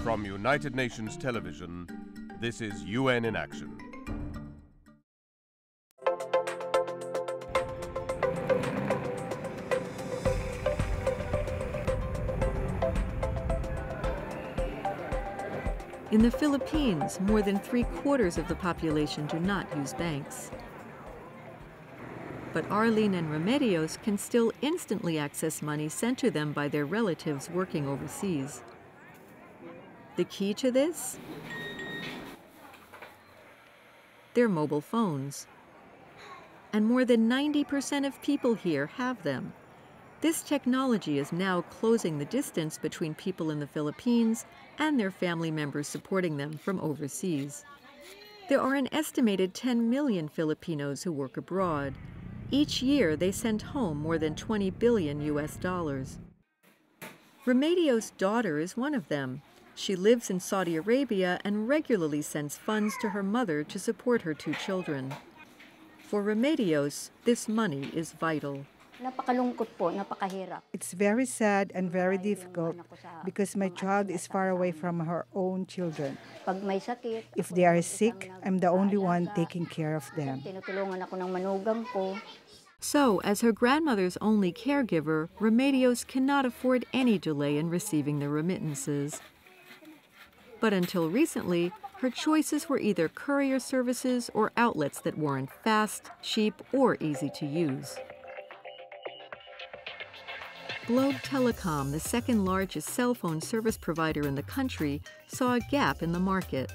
From United Nations Television, this is UN in Action. In the Philippines, more than 3/4 of the population do not use banks. But Arlene and Remedios can still instantly access money sent to them by their relatives working overseas. The key to this? Their mobile phones. And more than 90% of people here have them. This technology is now closing the distance between people in the Philippines and their family members supporting them from overseas. There are an estimated 10 million Filipinos who work abroad. Each year, they send home more than $20 billion. Remedios' daughter is one of them. She lives in Saudi Arabia and regularly sends funds to her mother to support her 2 children. For Remedios, this money is vital. Napakalungkot po, napakahirap. It's very sad and very difficult because my child is far away from her own children. Pag may sakit, if they are sick, I'm the only one taking care of them. Tinutulungan ako ng manugang ko. So, as her grandmother's only caregiver, Remedios cannot afford any delay in receiving the remittances. But until recently, her choices were either courier services or outlets that weren't fast, cheap, or easy to use. Globe Telecom, the second largest cell phone service provider in the country, saw a gap in the market.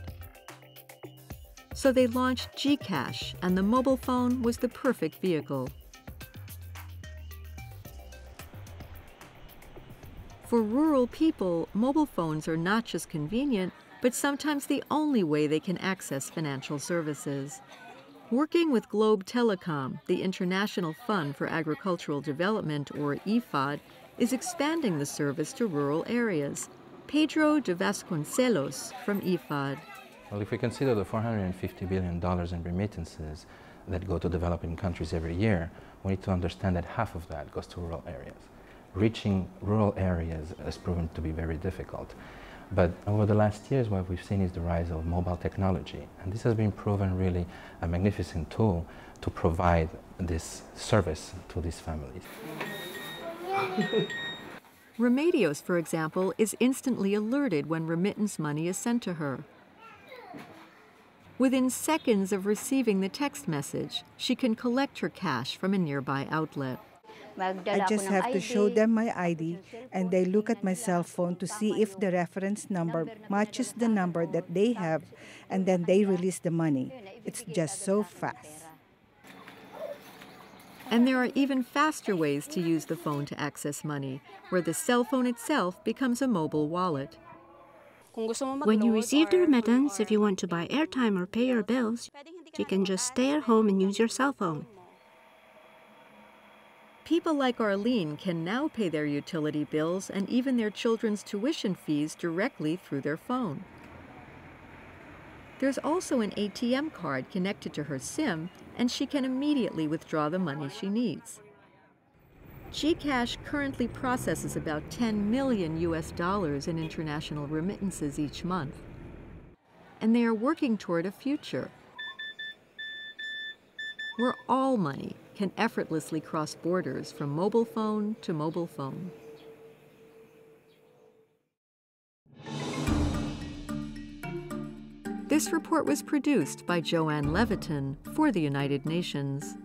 So they launched GCash, and the mobile phone was the perfect vehicle. For rural people, mobile phones are not just convenient, but sometimes the only way they can access financial services. Working with Globe Telecom, the International Fund for Agricultural Development, or IFAD, is expanding the service to rural areas. Pedro de Vasconcelos from IFAD. Well, if we consider the $450 billion in remittances that go to developing countries every year, we need to understand that half of that goes to rural areas. Reaching rural areas has proven to be very difficult. But over the last years, what we've seen is the rise of mobile technology. And this has been proven really a magnificent tool to provide this service to these families. Remedios, for example, is instantly alerted when remittance money is sent to her. Within seconds of receiving the text message, she can collect her cash from a nearby outlet. I just have to show them my ID, and they look at my cell phone to see if the reference number matches the number that they have, and then they release the money. It's just so fast. And there are even faster ways to use the phone to access money, where the cell phone itself becomes a mobile wallet. When you receive the remittance, if you want to buy airtime or pay your bills, you can just stay at home and use your cell phone. People like Arlene can now pay their utility bills and even their children's tuition fees directly through their phone. There's also an ATM card connected to her SIM, and she can immediately withdraw the money she needs. GCash currently processes about $10 million in international remittances each month. And they are working toward a future where all money can effortlessly cross borders from mobile phone to mobile phone. This report was produced by Joanne Leviton for the United Nations.